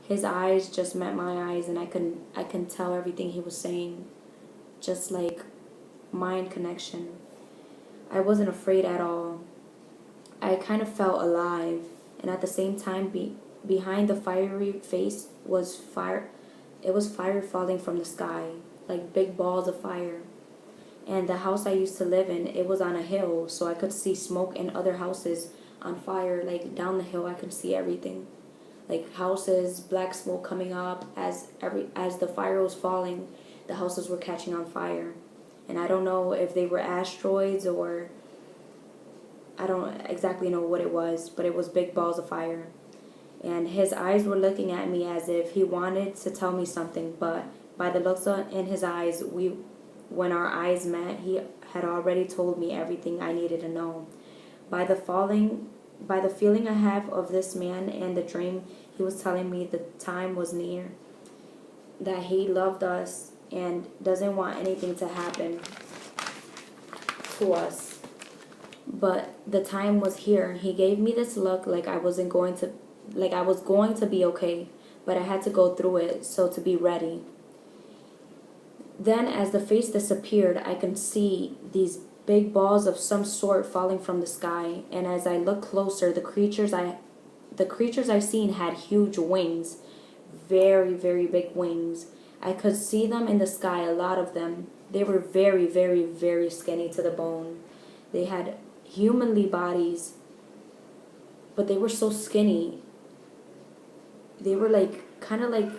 His eyes just met my eyes, and I can tell everything he was saying, just like mind connection. I wasn't afraid at all. I kind of felt alive, and at the same time, behind the fiery face was fire. It was fire falling from the sky, like big balls of fire. And the house I used to live in, it was on a hill, so I could see smoke and other houses on fire. Like down the hill, I could see everything, like houses, black smoke coming up as the fire was falling. The houses were catching on fire, and I don't know if they were asteroids or I don't exactly know what it was, but it was big balls of fire. And his eyes were looking at me as if he wanted to tell me something, but by the looks in his eyes, when our eyes met, he had already told me everything I needed to know. By the by the feeling I have of this man and the dream, he was telling me the time was near, that he loved us and doesn't want anything to happen to us. But the time was here. He gave me this look like I was going to be okay, but I had to go through it, so to be ready. Then as the face disappeared, I could see these big balls of some sort falling from the sky, and as I looked closer, the creatures I seen had huge wings, very, very big wings. I could see them in the sky, a lot of them. They were very, very, very skinny to the bone. They had humanly bodies, but they were so skinny. They were like kind of like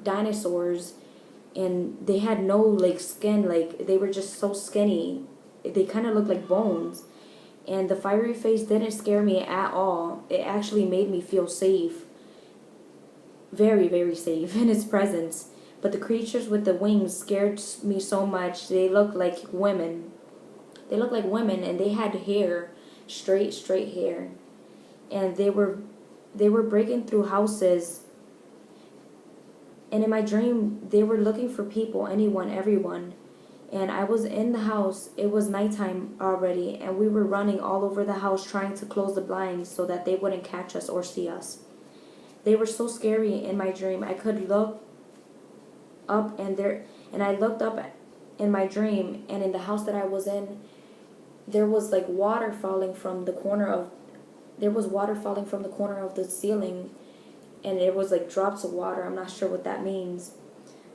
dinosaurs, and they had no like skin. Like they were just so skinny. They kind of looked like bones. And the fiery face didn't scare me at all. It actually made me feel safe, very, very safe in its presence. But the creatures with the wings scared me so much. They looked like women. They looked like women, and they had hair, straight hair. And they were breaking through houses. And in my dream, they were looking for people, anyone, everyone. And I was in the house. It was nighttime already, and we were running all over the house trying to close the blinds so that they wouldn't catch us or see us. They were so scary in my dream. I could look up, and I looked up in my dream, and in the house that I was in, there was like water falling from the corner of the ceiling, and it was like drops of water. I'm not sure what that means.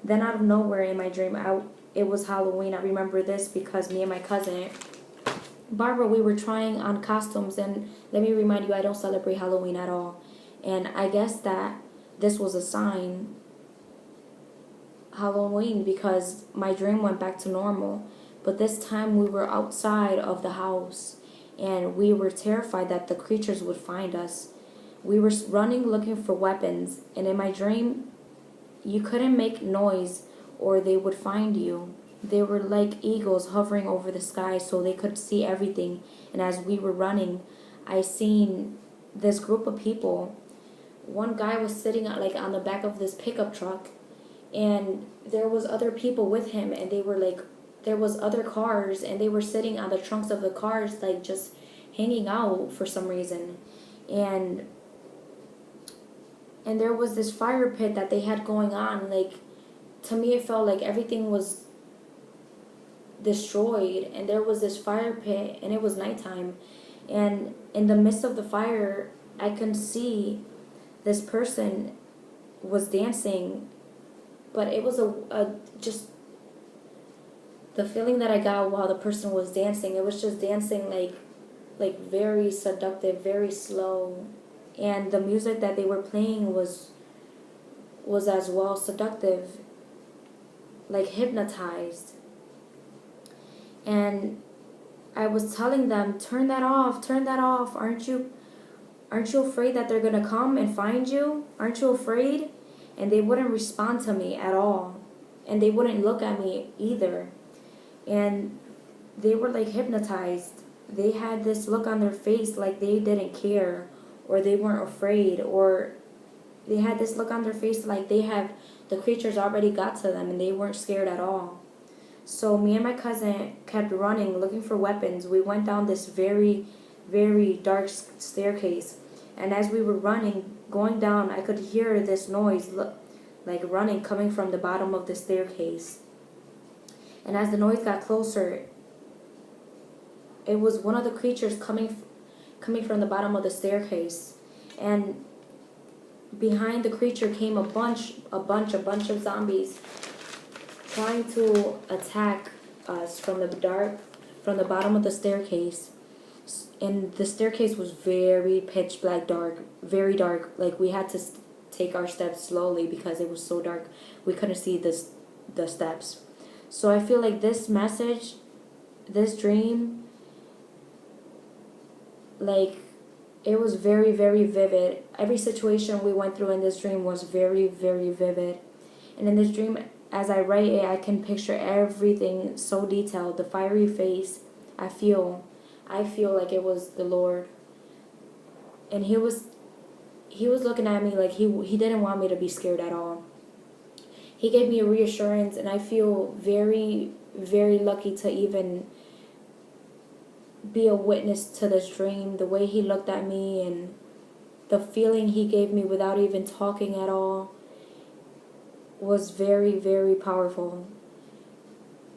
Then out of nowhere in my dream, it was Halloween. I remember this because me and my cousin Barbara, we were trying on costumes, and let me remind you, I don't celebrate Halloween at all. And I guess that this was a sign, Halloween, because my dream went back to normal. But this time we were outside of the house, and we were terrified that the creatures would find us. We were running looking for weapons, and in my dream, you couldn't make noise or they would find you. They were like eagles hovering over the sky so they could see everything. And as we were running, I seen this group of people. One guy was sitting on the back of this pickup truck, and there was other people with him, and they were like, there was other cars, and they were sitting on the trunks of the cars, like just hanging out for some reason. And there was this fire pit that they had going on. Like, to me, it felt like everything was destroyed, and there was this fire pit, and it was nighttime. And in the midst of the fire, I could see this person was dancing, but it was just the feeling that I got while the person was dancing. It was just dancing like very seductive, very slow, and the music that they were playing was as well seductive, like hypnotized. And I was telling them, turn that off, aren't you afraid that they're gonna come and find you? Aren't you afraid? And they wouldn't respond to me at all, and they wouldn't look at me either. And they were like hypnotized. They had this look on their face like they didn't care, or they weren't afraid, or they had this look on their face like the creatures already got to them and they weren't scared at all. So me and my cousin kept running, looking for weapons. We went down this very, very dark staircase, And as we were running, going down, I could hear this noise, like running, coming from the bottom of the staircase. And as the noise got closer, it was one of the creatures coming from the bottom of the staircase. And behind the creature came a bunch of zombies trying to attack us from the bottom of the staircase. And the staircase was very pitch black dark, very dark. Like we had to take our steps slowly because it was so dark. We couldn't see the steps. So I feel like this message, this dream, like it was very, very vivid. Every situation we went through in this dream was very, very vivid. And in this dream, as I write it, I can picture everything so detailed. The fiery face, I feel like it was the Lord. And he was looking at me like he didn't want me to be scared at all. He gave me a reassurance, and I feel very, very lucky to even be a witness to this dream. The way he looked at me and the feeling he gave me without even talking at all was very, very powerful.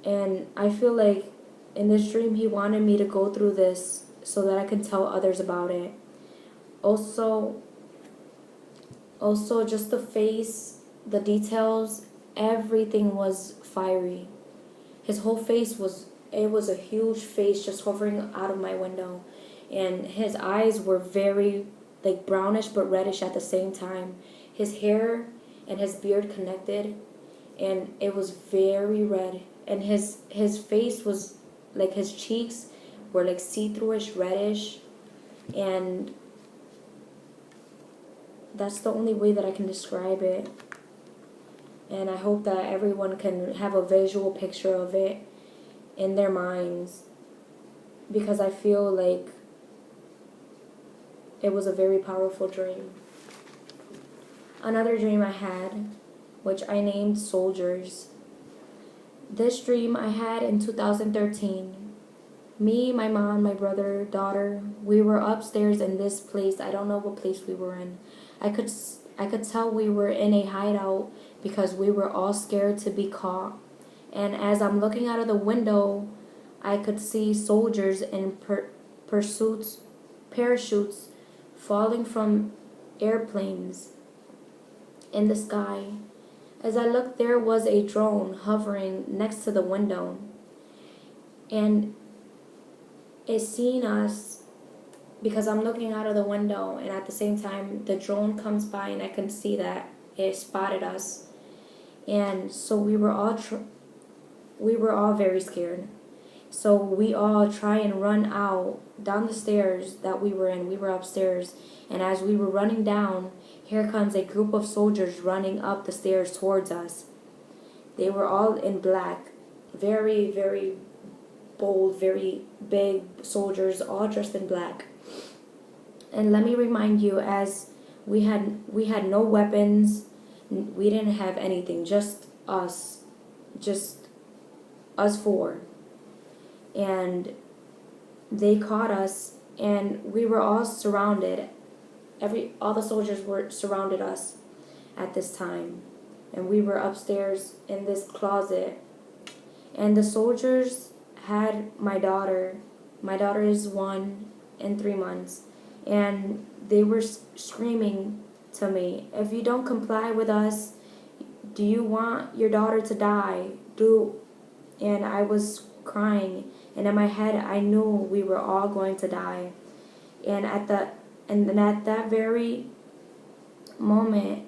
And I feel like in this dream he wanted me to go through this so that I can tell others about it. Also just the face, the details, everything was fiery. His whole face was a huge face just hovering out of my window. And his eyes were very like brownish but reddish at the same time. His hair and his beard connected, and it was very red. And his face was like, his cheeks were like see-throughish reddish. And that's the only way that I can describe it. And I hope that everyone can have a visual picture of it in their minds, because I feel like it was a very powerful dream. Another dream I had, which I named Soldiers. This dream I had in 2013. Me, my mom, my brother, daughter, we were upstairs in this place. I don't know what place we were in. I could tell we were in a hideout because we were all scared to be caught. And as I'm looking out of the window, I could see soldiers in parachutes falling from airplanes in the sky. As I looked, there was a drone hovering next to the window. And it seen us because I'm looking out of the window, and at the same time the drone comes by and I can see that it spotted us. And so we were all very scared. So we all try and run out down the stairs that we were in. We were upstairs, and as we were running down, here comes a group of soldiers running up the stairs towards us. They were all in black, very, very bold, very big soldiers, all dressed in black. And let me remind you, as we had no weapons, we didn't have anything, just us four. And they caught us, and we were all surrounded. All the soldiers surrounded us at this time, and we were upstairs in this closet. And the soldiers had my daughter. My daughter is 1 and 3 months, and they were screaming to me, "If you don't comply with us, do you want your daughter to die? And I was crying, and in my head I knew we were all going to die. And at that very moment,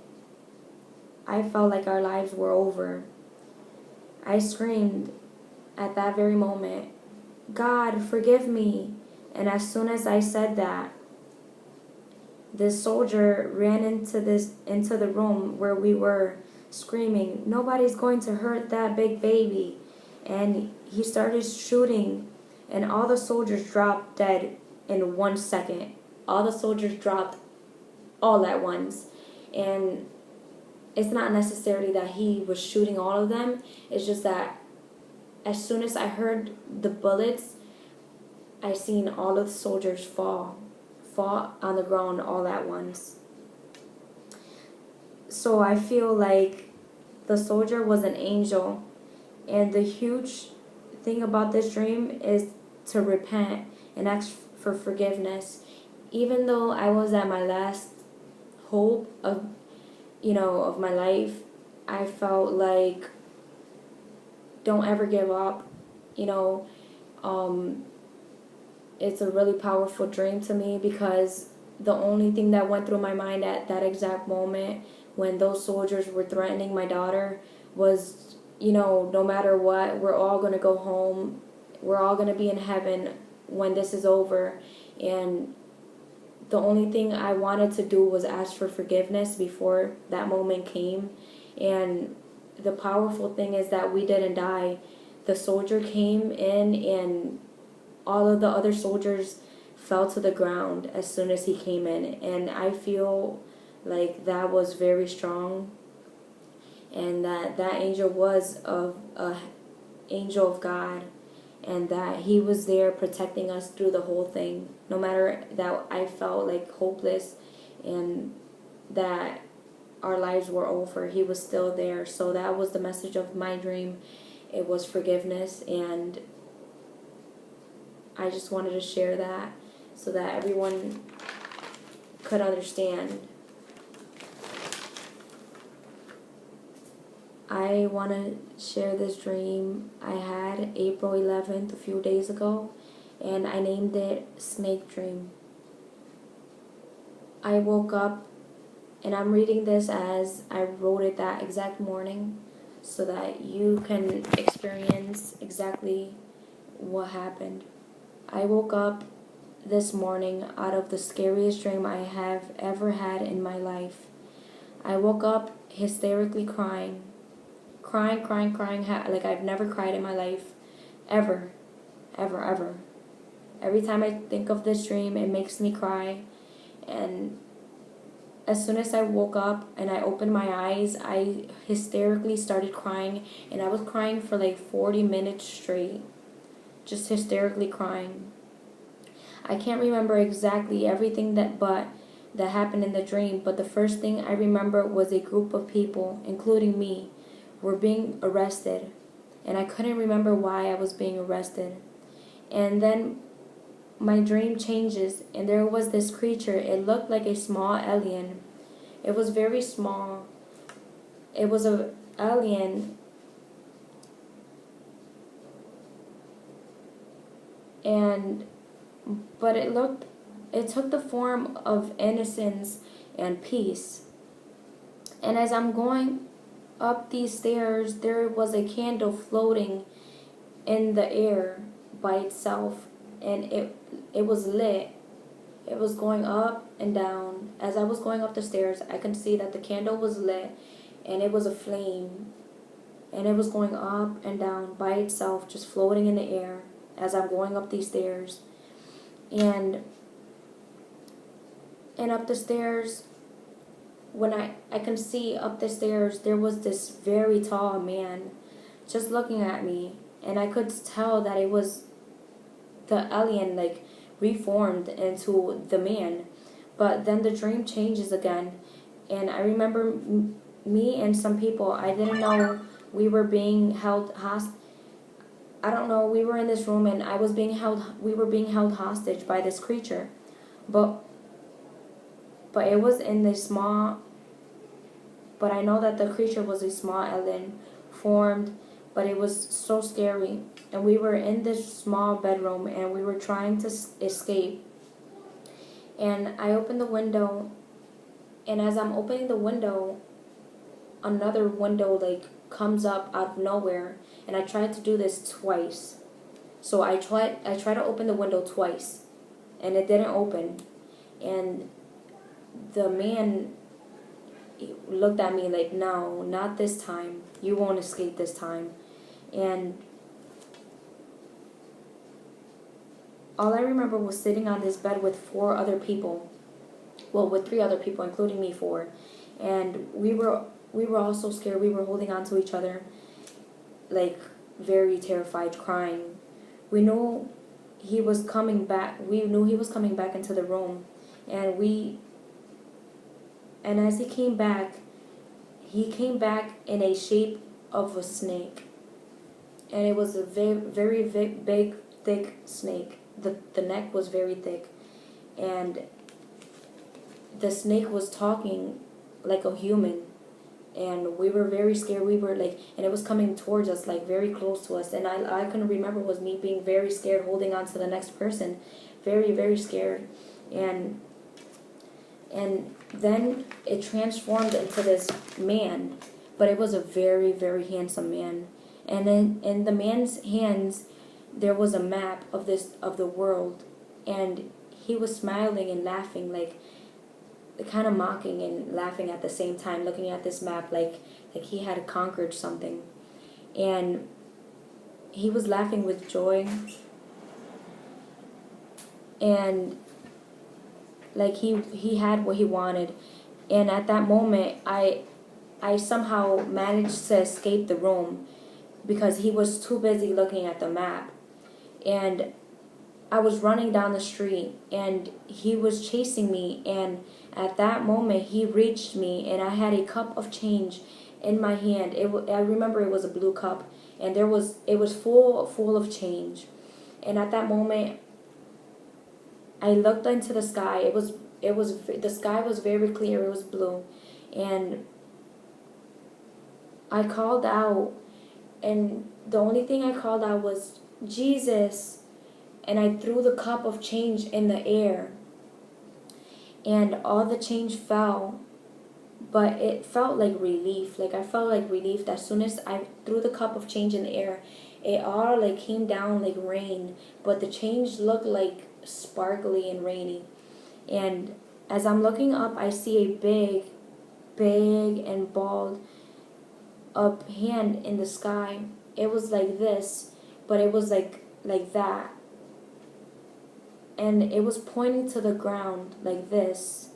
I felt like our lives were over. I screamed at that very moment, "God, forgive me." And as soon as I said that, this soldier ran into the room where we were screaming, "Nobody's going to hurt that big baby." And he started shooting, and all the soldiers dropped dead in 1 second. All the soldiers dropped all at once. And it's not necessarily that he was shooting all of them. It's just that as soon as I heard the bullets, I seen all of the soldiers fall fall on the ground all at once. So I feel like the soldier was an angel, and the huge thing about this dream is to repent and ask for forgiveness. Even though I was at my last hope of, of my life, I felt like don't ever give up. You know, it's a really powerful dream to me, because the only thing that went through my mind at that exact moment when those soldiers were threatening my daughter was, no matter what, we're all going to go home. We're all going to be in heaven when this is over. And the only thing I wanted to do was ask for forgiveness before that moment came. And the powerful thing is that we didn't die. The soldier came in, and all of the other soldiers fell to the ground as soon as he came in. And I feel like that was very strong, and that angel was a angel of God, and that he was there protecting us through the whole thing. No matter that I felt like hopeless and that our lives were over, he was still there. So that was the message of my dream. It was forgiveness, and I just wanted to share that so that everyone could understand. I want to share this dream I had April 11th, a few days ago, and I named it Snake Dream. I woke up, and I'm reading this as I wrote it that exact morning so that you can experience exactly what happened. I woke up this morning out of the scariest dream I have ever had in my life. I woke up hysterically crying like I've never cried in my life, ever. Every time I think of this dream, it makes me cry. And as soon as I woke up and I opened my eyes, I hysterically started crying, and I was crying for like 40 minutes straight, just hysterically crying. I can't remember exactly everything that happened in the dream, but the first thing I remember was a group of people, including me, were being arrested, and I couldn't remember why I was being arrested. And then my dream changes, and there was this creature. It looked like a small alien. It was very small. It was an alien, but it took the form of innocence and peace. And as I'm going up these stairs, there was a candle floating in the air by itself, and it was lit. It was going up and down. As I was going up the stairs, I could see that the candle was lit, and it was a flame, and it was going up and down by itself, just floating in the air as I'm going up these stairs. And up the stairs, when I can see up the stairs, there was this very tall man just looking at me, and I could tell that it was the alien, like, reformed into the man. But then the dream changes again, and I remember me and some people, I didn't know we were being held hostage. I don't know, we were in this room, and we were being held hostage by this creature. But it was in this small, but I know that the creature was a small alien formed, but it was so scary. And we were in this small bedroom, and we were trying to escape. And I opened the window, and as I'm opening the window, another window like comes up out of nowhere, and I tried to do this twice. So I tried to open the window twice, and it didn't open. And the man looked at me like, no, not this time. You won't escape this time. And all I remember was sitting on this bed with 4 other people. Well, with 3 other people, including me, 4. And we were all so scared. We were holding on to each other, like, very terrified, crying. We knew he was coming back. We knew he was coming back into the room. and as he came back in a shape of a snake, and it was a very big, thick snake. The neck was very thick, and the snake was talking like a human, and we were very scared. We were like, and it was coming towards us, like very close to us, and I couldn't remember, was me being very scared, holding on to the next person, very scared, and then it transformed into this man, but it was a very handsome man, and then in the man's hands there was a map of the world, and he was smiling and laughing, like kind of mocking and laughing at the same time, looking at this map like he had conquered something, and he was laughing with joy, and like he had what he wanted. And at that moment I somehow managed to escape the room because he was too busy looking at the map, and I was running down the street and he was chasing me, and at that moment he reached me, and I had a cup of change in my hand. I remember it was a blue cup, and it was full of change. And at that moment I looked into the sky. The sky was very clear. It was blue, and I called out, and the only thing I called out was Jesus, and I threw the cup of change in the air, and all the change fell, but it felt like relief. Like I felt like relief that as soon as I threw the cup of change in the air, it all like came down like rain, but the change looked like sparkly and rainy. And as I'm looking up, I see a big and bald up hand in the sky. It was like this, but it was like that, and it was pointing to the ground like this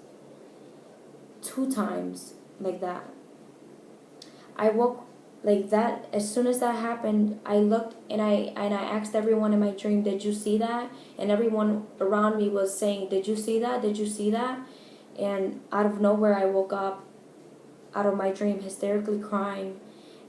2 times, like that. I woke like that. As soon as that happened, I looked, and I asked everyone in my dream, did you see that? And everyone around me was saying, did you see that? Did you see that? And out of nowhere I woke up out of my dream hysterically crying,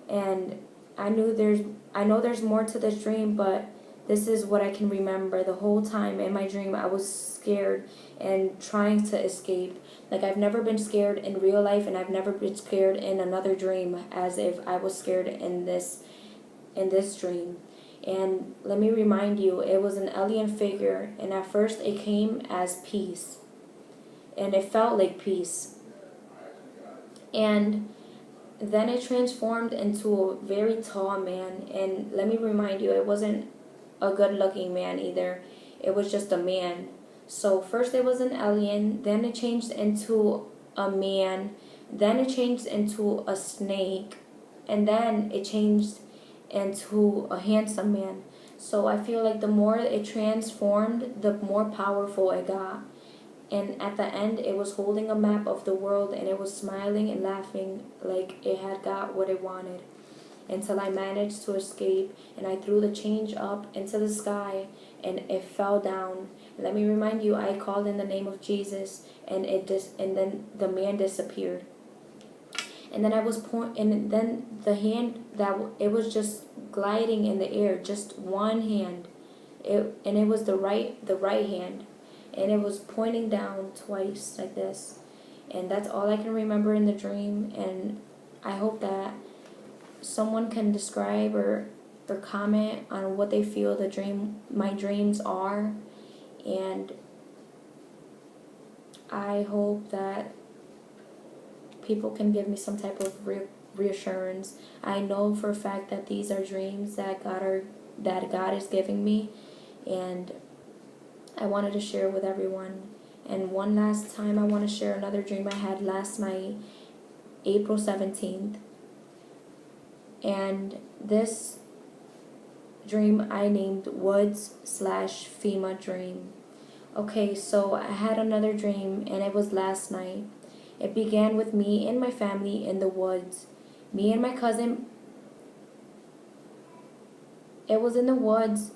and I know there's more to this dream, but this is what I can remember. The whole time in my dream I was scared and trying to escape. Like I've never been scared in real life, and I've never been scared in another dream as if I was scared in this dream. And let me remind you, it was an alien figure, and at first it came as peace, and it felt like peace, and then it transformed into a very tall man. And let me remind you, it wasn't a good looking man either. It was just a man. So first it was an alien, then it changed into a man, then it changed into a snake, and then it changed into a handsome man. So I feel like the more it transformed, the more powerful it got. And at the end, it was holding a map of the world, and it was smiling and laughing like it had got what it wanted, until I managed to escape, and I threw the change up into the sky, and it fell down. Let me remind you, I called in the name of Jesus, and and then the man disappeared. And then and then the hand it was just gliding in the air, just one hand, and it was the right hand, and it was pointing down twice like this, and that's all I can remember in the dream. And I hope that someone can describe or comment on what they feel my dreams are, and I hope that people can give me some type of reassurance. I know for a fact that these are dreams that God is giving me, and I wanted to share with everyone. And one last time, I want to share another dream I had last night, April 17th. And this dream I named Woods/FEMA dream. Okay, so I had another dream, and it was last night. It began with me and my family in the woods. Me and my cousin, it was in the woods,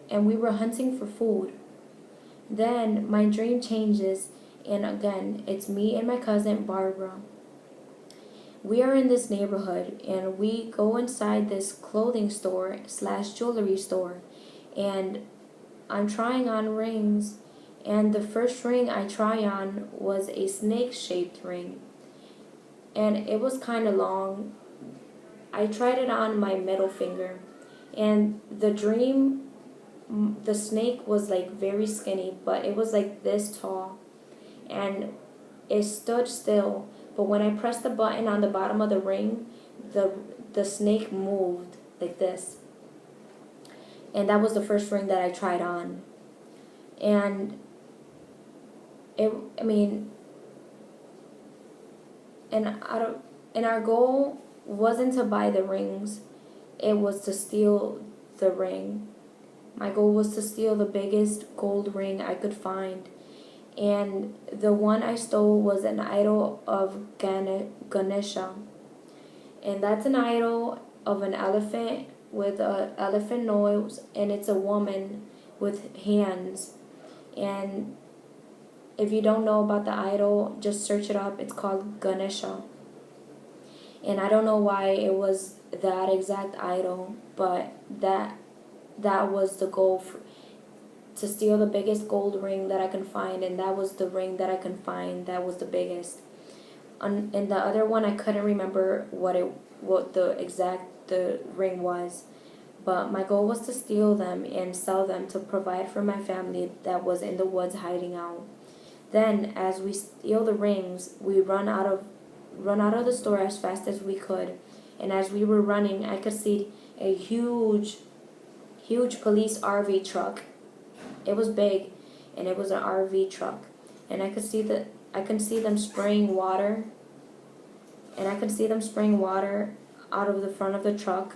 and we were hunting for food. Then my dream changes, And again, it's me and my cousin Barbara. We are in this neighborhood and we go inside this clothing store slash jewelry store, and I'm trying on rings, and the first ring I try on was a snake shaped ring, and it was kind of long. I tried it on my middle finger, and the snake was like very skinny, but it was like this tall, and it stood still. But when I pressed the button on the bottom of the ring, the snake moved like this. And that was the first ring that I tried on. And it, I mean, and our goal wasn't to buy the rings. It was to steal the ring. My goal was to steal the biggest gold ring I could find. And the one I stole was an idol of Ganesha. And that's an idol of an elephant with an elephant nose, and it's a woman with hands. And if you don't know about the idol, just search it up. It's called Ganesha. And I don't know why it was that exact idol, but that was the goal to steal the biggest gold ring that I can find, and that was the ring that I can find that was the biggest. And the other one, I couldn't remember what the ring was, but my goal was to steal them and sell them to provide for my family that was in the woods hiding out. Then, as we steal the rings, we run out of the store as fast as we could, and as we were running, I could see a huge police RV truck. It was big, and it was an RV truck, and I could see them spraying water, out of the front of the truck,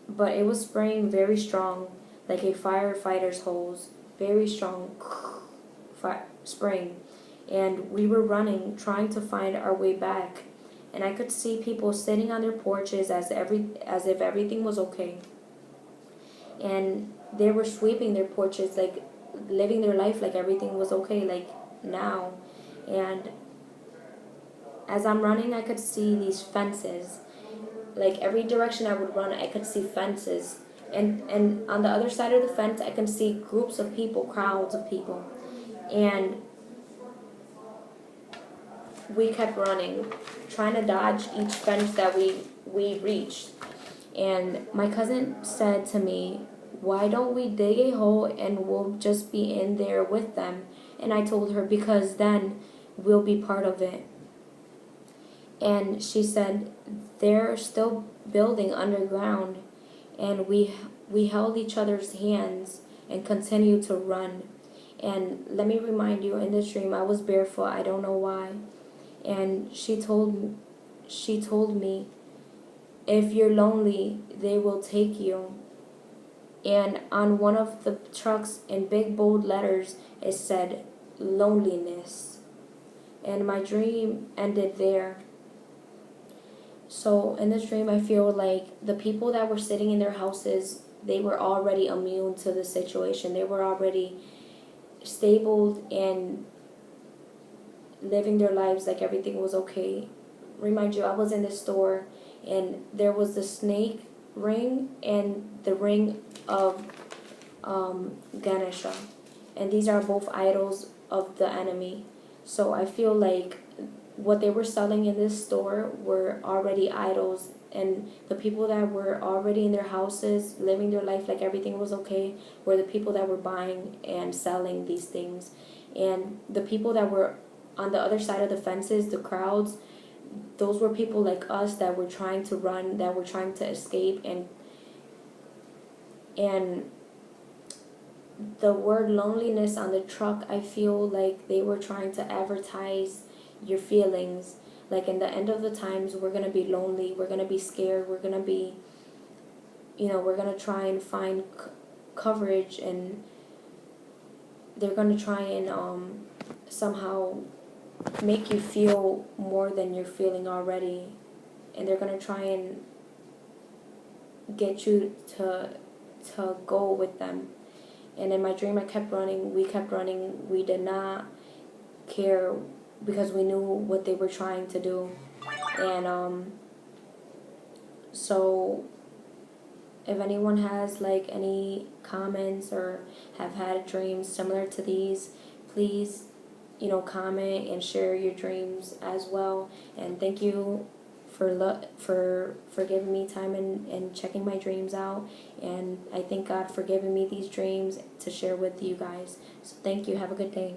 but it was spraying very strong, like a firefighter's hose, very strong spraying, and we were running, trying to find our way back, and I could see people sitting on their porches as if everything was okay, and they were sweeping their porches, like living their life like everything was okay, like now. And as I'm running, I could see these fences. Like every direction I would run, I could see fences. And on the other side of the fence, I can see groups of people, crowds of people. And we kept running, trying to dodge each fence that we reached. And my cousin said to me, "Why don't we dig a hole and we'll just be in there with them?" And I told her, because then we'll be part of it. And she said, "They're still building underground." And we held each other's hands and continued to run. And let me remind you, in this dream I was barefoot. I don't know why. And she told me, "If you're lonely, they will take you." And on one of the trucks, in big bold letters, it said loneliness. And my dream ended there. So in this dream, I feel like the people that were sitting in their houses, they were already immune to the situation. They were already stable and living their lives like everything was okay. Remind you, I was in this store, and there was the snake ring and the ring of Ganesha, and these are both idols of the enemy. So I feel like what they were selling in this store were already idols, and the people that were already in their houses living their life like everything was okay were the people that were buying and selling these things. And the people that were on the other side of the fences, the crowds, those were people like us that were trying to run, that were trying to escape. And the word loneliness on the truck, I feel like they were trying to advertise your feelings. Like in the end of the times, we're going to be lonely, we're going to be scared, we're going to be, we're going to try and find coverage, and they're going to try and somehow make you feel more than you're feeling already. And they're going to try and get you to go with them. And in my dream, I kept running, we kept running, we did not care because we knew what they were trying to do. And so if anyone has like any comments or have had dreams similar to these, please, comment and share your dreams as well. And thank you for giving me time and checking my dreams out. And I thank God for giving me these dreams to share with you guys. So thank you. Have a good day.